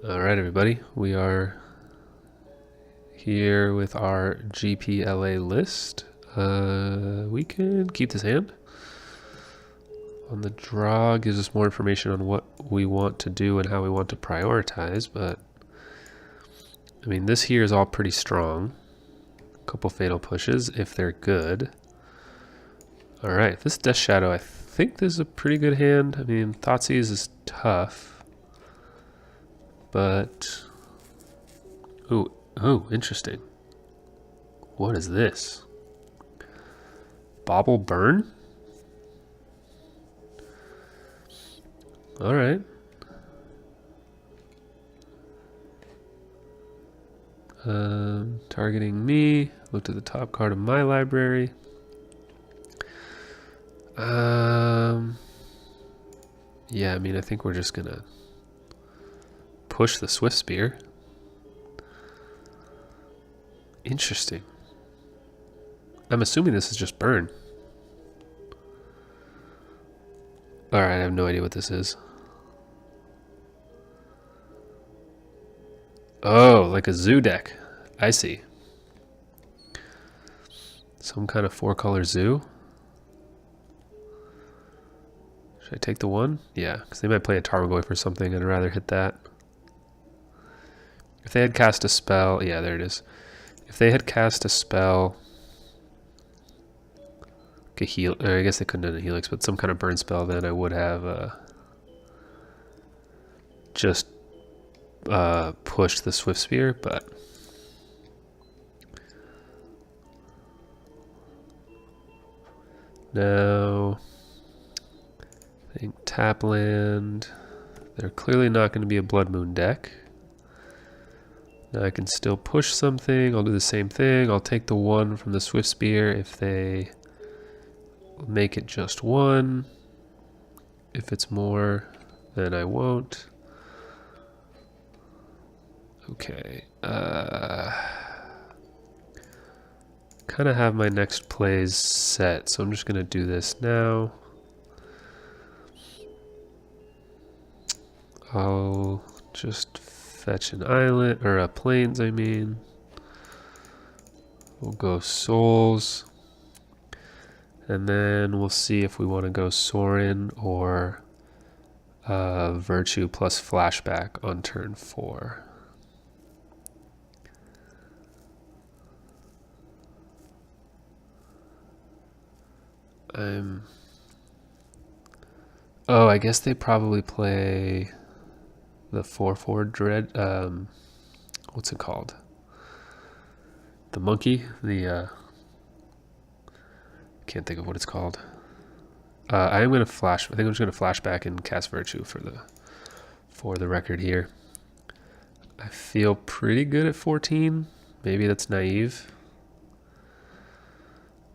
Alright everybody, we are here with our GPLA list. We can keep this hand. On the draw gives us more information on what we want to do and how we want to prioritize, but I mean this here is all pretty strong. A couple fatal pushes if they're good. Alright, this Death Shadow, I think this is a pretty good hand. I mean, Thoughtseize is tough, but oh, interesting. What is this? Bauble Burn? Alright. Targeting me. Looked at the top card of my library. Yeah, I mean, I think we're just gonna push the Swift Spear. Interesting. I'm assuming this is just burn. Alright, I have no idea what this is. Oh, like a zoo deck. I see. Some kind of 4-color zoo. Should I take the one? Yeah, because they might play a Tarmogoyf or something. I'd rather hit that. If they had cast a spell... Yeah, there it is. If they had cast a spell... I guess they couldn't have a Helix, but some kind of burn spell, then I would have just pushed the Swift Spear, but... Now... I think tap land. They're clearly not going to be a Blood Moon deck. Now I can still push something. I'll do the same thing. I'll take the one from the Swift Spear if they make it just one. If it's more, then I won't. Okay. Kind of have my next plays set, so I'm just going to do this now. I'll just fetch an island, or a plains, I mean. We'll go souls. And then we'll see if we want to go Sorin or Virtue plus flashback on turn 4. Oh, I guess they probably play the 4/4 dread. What's it called? The monkey. The can't think of what it's called. I am gonna flash. I think I'm just gonna flashback and cast Virtue for the record here. I feel pretty good at 14. Maybe that's naive.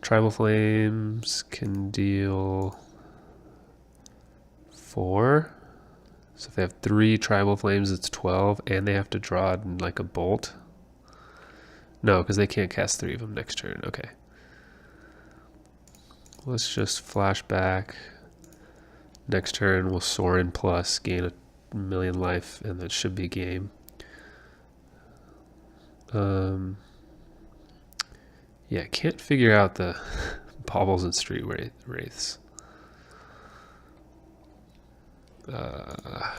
Tribal Flames can deal 4. So if they have 3 Tribal Flames, it's 12, and they have to draw it in like a bolt. No, because they can't cast 3 of them next turn. Okay. Let's just flash back. Next turn, we'll Sorin plus, gain a million life, and that should be game. Yeah, I can't figure out the baubles and street wraiths. I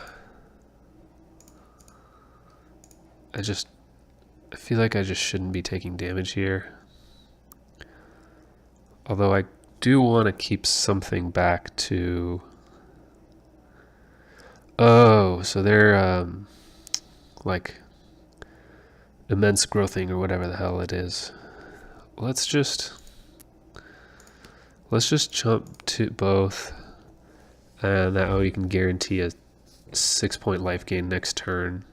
feel like I just shouldn't be taking damage here. Although I do want to keep something back to... Oh, so they're like immense growthing or whatever the hell it is. Let's just jump to both, and now you can guarantee a 6-point life gain next turn.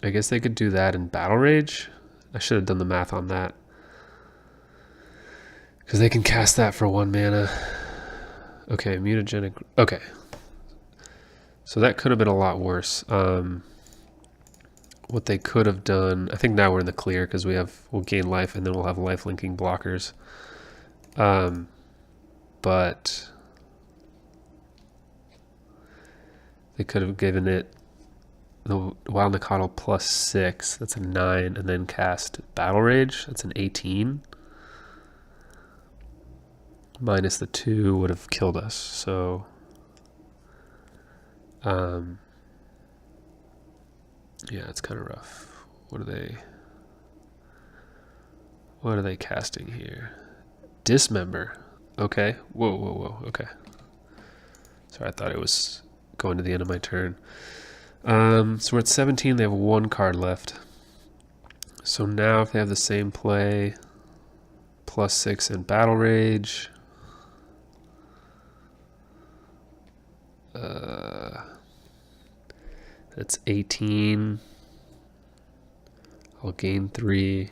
I guess they could do that in Battle Rage. I should have done the math on that, because they can cast that for 1 mana. Okay, mutagenic. Okay, so that could have been a lot worse. What they could have done, I think now we're in the clear because we'll gain life and then we'll have life linking blockers. But They could have given it the Wild Nacatl +6. That's a 9, and then cast Battle Rage. That's an 18. Minus the 2 would have killed us. So, yeah, it's kind of rough. What are they casting here? Dismember. Okay. Whoa. Okay. Sorry, I thought it was going to the end of my turn. So we're at 17. They have 1 card left. So now if they have the same play, +6 and Battle Rage. That's 18. I'll gain 3.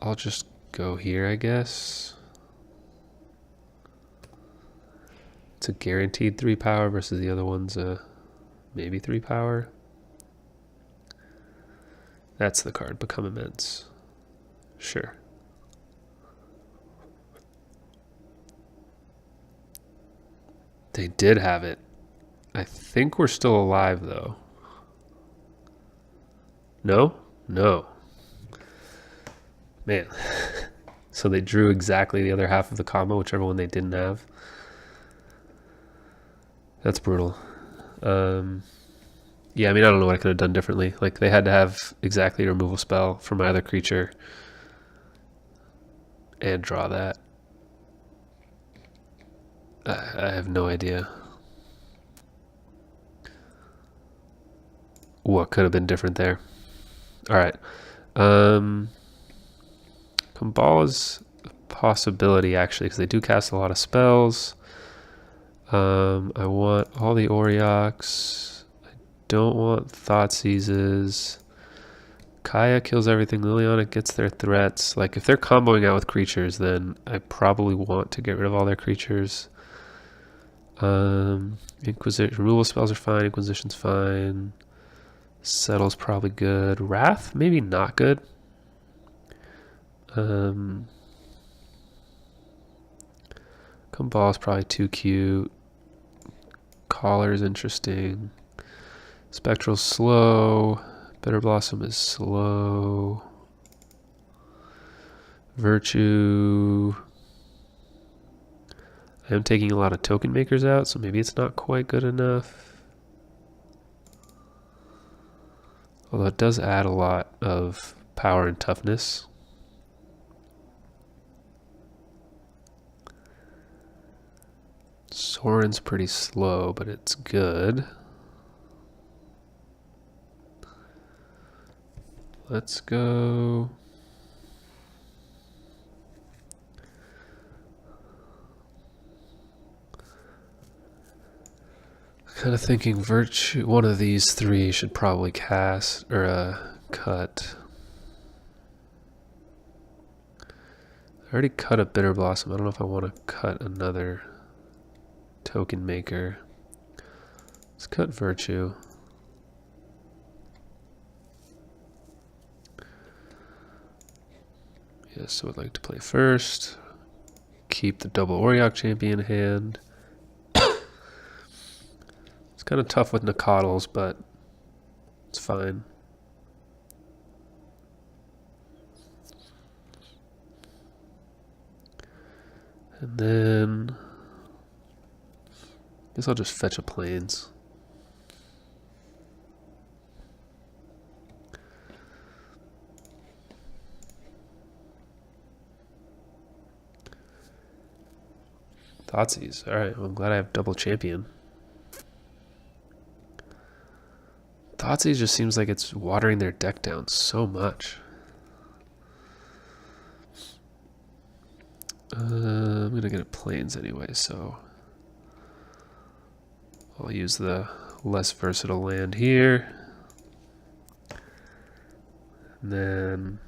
I'll just go here, I guess. It's a guaranteed 3 power versus the other one's a maybe 3 power. That's the card. Become Immense. Sure. They did have it. I think we're still alive, though. No? No. Man. So they drew exactly the other half of the combo, whichever one they didn't have. That's brutal. Yeah, I mean, I don't know what I could have done differently. Like, they had to have exactly a removal spell for my other creature and draw that. I have no idea what could have been different there. All right. Kambala's a possibility, actually, because they do cast a lot of spells. I want all the Oriox. I don't want Thoughtseizes. Kaya kills everything. Liliana gets their threats. Like, if they're comboing out with creatures, then I probably want to get rid of all their creatures. Inquisition removal spells are fine. Inquisition's fine. Settle's probably good. Wrath, maybe not good. Kambala's probably too cute. Collar's interesting. Spectral's slow. Bitter Blossom is slow. Virtue. I am taking a lot of token makers out, so maybe it's not quite good enough. Although it does add a lot of power and toughness. Soren's pretty slow, but it's good. Let's go. Kind of thinking Virtue, one of these 3 should probably cast or cut. I already cut a Bitter Blossom. I don't know if I want to cut another token maker. Let's cut Virtue. Yes, so I'd like to play first. Keep the double Auriok champion in hand. It's kind of tough with Nacatls, but it's fine. And then I guess I'll just fetch a Plains. Thoughtseize. Alright, well, I'm glad I have double champion. Thoughtseize just seems like it's watering their deck down so much. I'm going to get a Plains anyway, so I'll use the less versatile land here. And then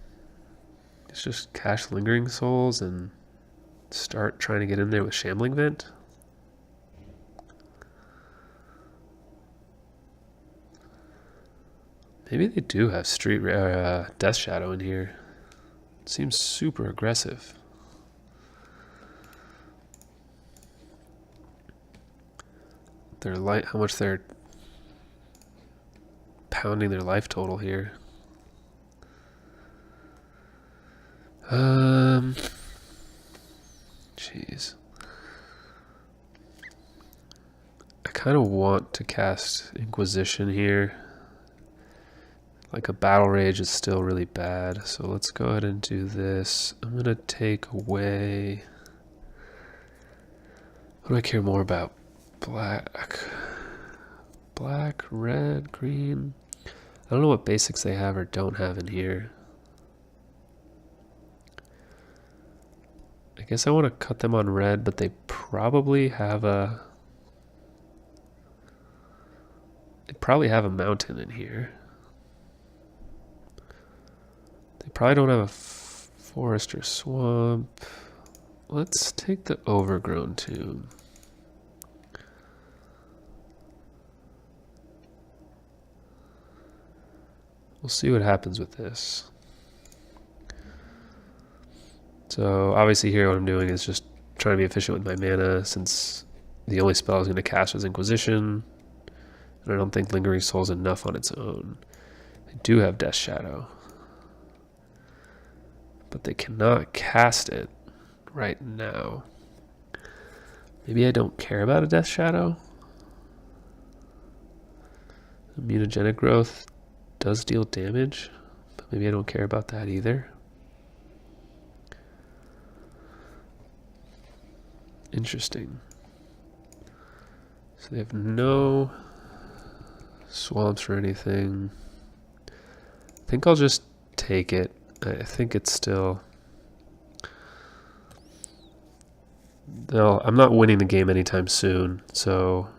it's just cash Lingering Souls and start trying to get in there with Shambling Vent. Maybe they do have Death Shadow in here. It seems super aggressive. their life, how much they're pounding their life total here. Jeez. I kind of want to cast Inquisition here. Like a Battle Rage is still really bad, so let's go ahead and do this. I'm gonna take away... What do I care more about? Black, red, green. I don't know what basics they have or don't have in here. I guess I want to cut them on red, but they probably have a... They probably have a mountain in here. They probably don't have a forest or swamp. Let's take the Overgrown Tomb. We'll see what happens with this. So obviously here what I'm doing is just trying to be efficient with my mana, since the only spell I was going to cast was Inquisition. And I don't think Lingering Soul is enough on its own. They do have Death Shadow, but they cannot cast it right now. Maybe I don't care about a Death Shadow. Mutagenic Growth does deal damage, but maybe I don't care about that either. Interesting. So they have no swamps or anything. I think I'll just take it. I think it's still... I'm not winning the game anytime soon, so...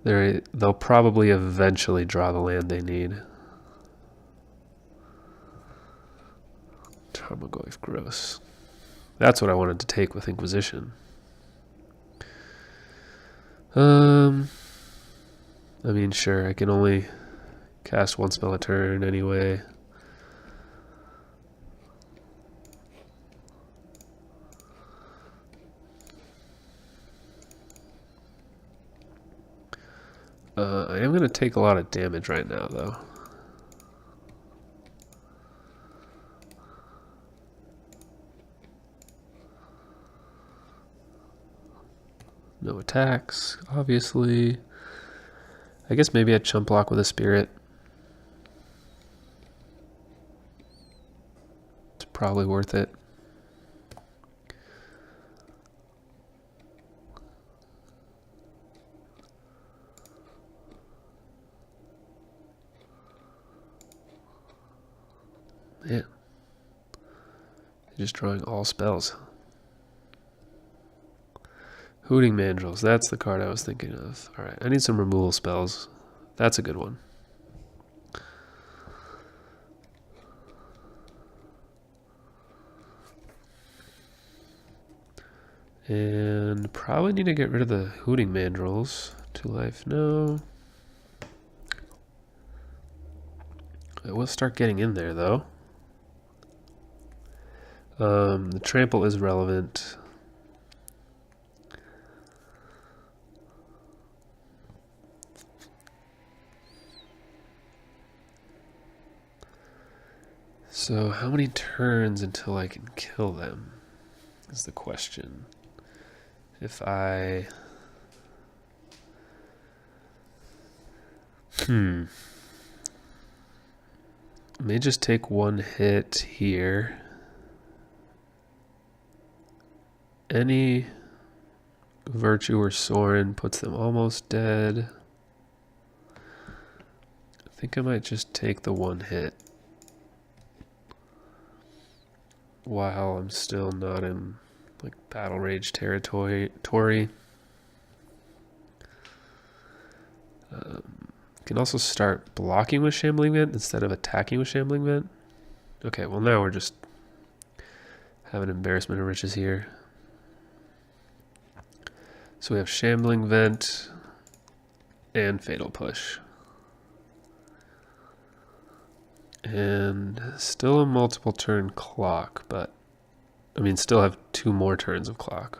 They'll probably eventually draw the land they need. Tarmogoyf, gross. That's what I wanted to take with Inquisition. I mean, sure, I can only cast one spell a turn anyway. I am going to take a lot of damage right now, though. No attacks, obviously. I guess maybe I'd chump block with a spirit. It's probably worth it. Man. Just drawing all spells. Hooting Mandrills, that's the card I was thinking of. Alright, I need some removal spells. That's a good one. And probably need to get rid of the Hooting Mandrills. 2 life, no. I will start getting in there, though. The Trample is relevant. So how many turns until I can kill them is the question. If I... may just take one hit here. Any Virtue or Sorin puts them almost dead. I think I might just take the one hit while I'm still not in like Battle Rage territory. Can also start blocking with Shambling Vent instead of attacking with Shambling Vent. Okay, well now we're just having embarrassment of riches here. So we have Shambling Vent and Fatal Push. And still a multiple turn clock, but I mean, still have 2 more turns of clock.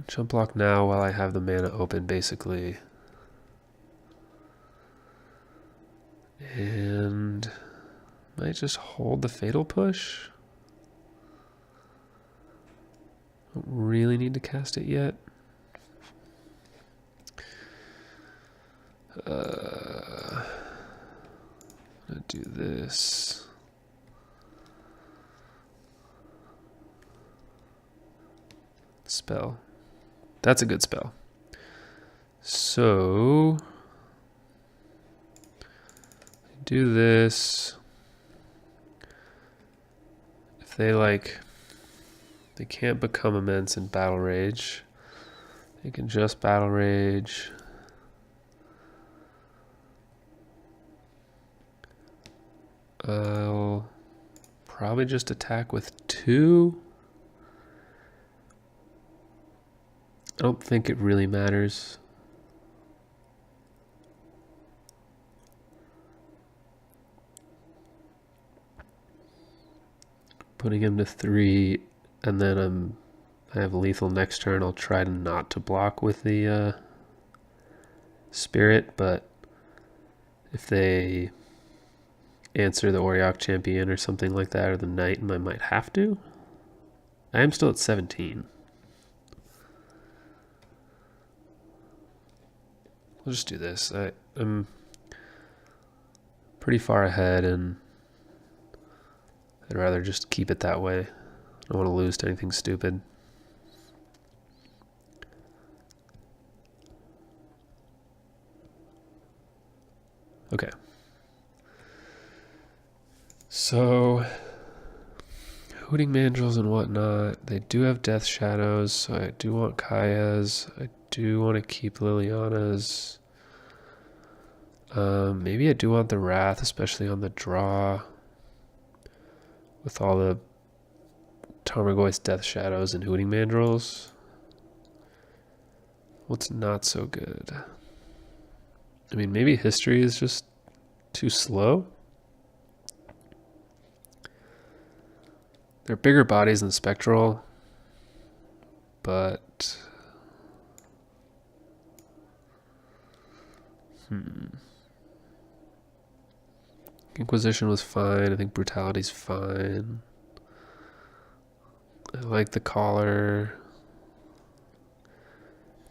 Jump block now while I have the mana open, basically. And might just hold the Fatal Push. Don't really need to cast it yet. I'm gonna do this. Spell. That's a good spell. So do this. If they can't become immense in Battle Rage, they can just Battle Rage. I'll probably just attack with 2. I don't think it really matters. Putting him to 3, and then I have lethal next turn. I'll try not to block with the Spirit, but if they answer the Auriok Champion or something like that, or the Knight, I might have to. I am still at 17. We'll just do this. I'm pretty far ahead, and I'd rather just keep it that way. I don't want to lose to anything stupid. Okay. So, Hooting Mandrills and whatnot, they do have Death Shadows, so I do want Kaya's. I do want to keep Liliana's. Maybe I do want the Wrath, especially on the draw. With all the Tarmogoyf's Death Shadows and Hooting Mandrills. What's not so good? I mean, maybe History is just too slow. They're bigger bodies than Spectral, but Inquisition was fine. I think Brutality's fine. I like the Collar.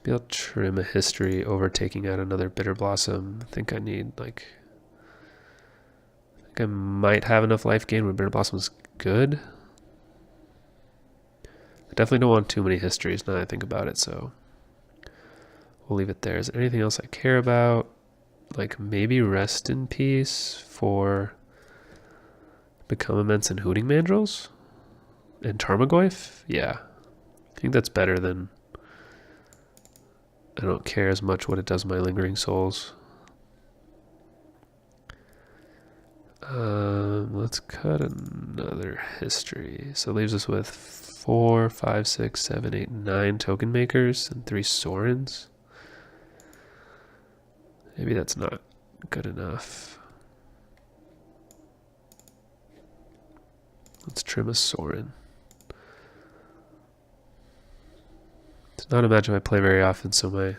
Maybe I'll trim a History over taking out another Bitter Blossom. I think I need I think I might have enough life gain when Bitter Blossom's good. I definitely don't want too many Histories now that I think about it, so we'll leave it there. Is there anything else I care about? Like maybe Rest in Peace for Become Immense and Hooting Mandrills? And Tarmogoyf? Yeah. I think that's better than... I don't care as much what it does with my Lingering Souls. Let's cut another History. So it leaves us with 4, 5, 6, 7, 8, 9 token makers and 3 Sorens. Maybe that's not good enough. Let's trim a Soren. It's not a matchup I play very often, so my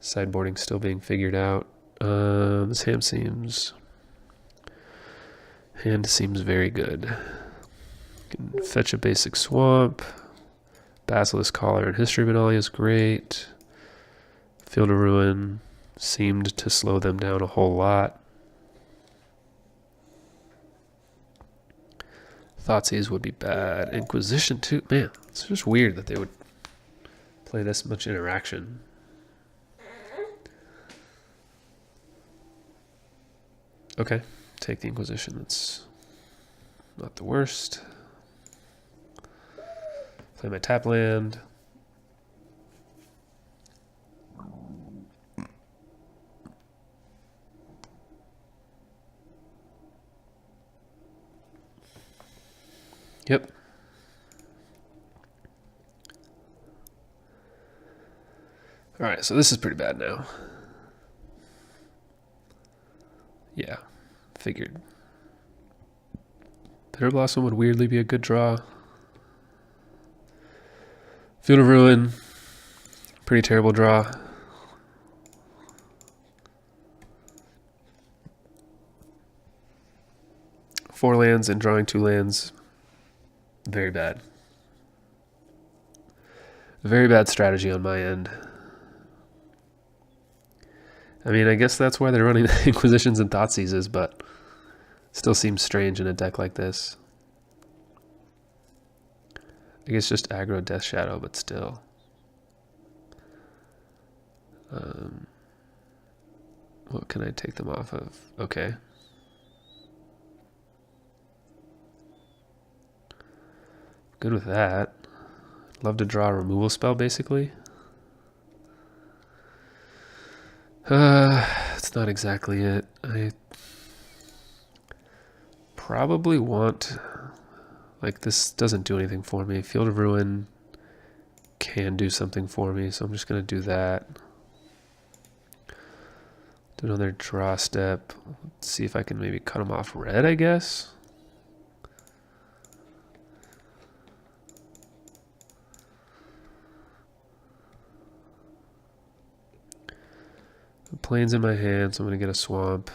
sideboarding's still being figured out. This hand seems very good. Can fetch a basic swamp. Basilisk Collar and History Benalia is great. Field of Ruin seemed to slow them down a whole lot. Thoughtseize would be bad. Inquisition too. Man, it's just weird that they would play this much interaction. Okay, take the Inquisition. That's not the worst. Play my tap land. Yep. Alright, so this is pretty bad now. Yeah, figured. Bitter Blossom would weirdly be a good draw. Field of Ruin, pretty terrible draw. Four lands and drawing two lands, very bad. Very bad strategy on my end. I mean, I guess that's why they're running the Inquisitions and Thoughtseizes, but still seems strange in a deck like this. I guess just aggro Death Shadow, but still. What can I take them off of? Okay. Good with that. Love to draw a removal spell, basically. It's not exactly it. I probably want... Like, this doesn't do anything for me. Field of Ruin can do something for me, so I'm just going to do that. Do another draw step. Let's see if I can maybe cut them off red, I guess. The plane's in my hand, so I'm going to get a swamp.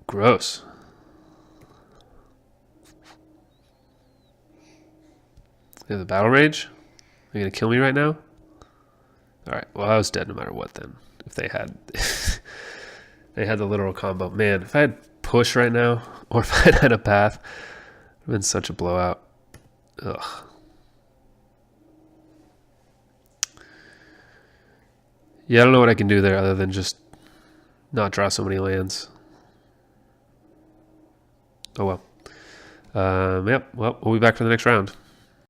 Gross. They have the Battle Rage? Are you going to kill me right now? Alright, well I was dead no matter what then. If they had... they had the literal combo. Man, if I had push right now, or if I had a path, it would have been such a blowout. Ugh. Yeah, I don't know what I can do there other than just not draw so many lands. Oh well. Yep, well, we'll be back for the next round.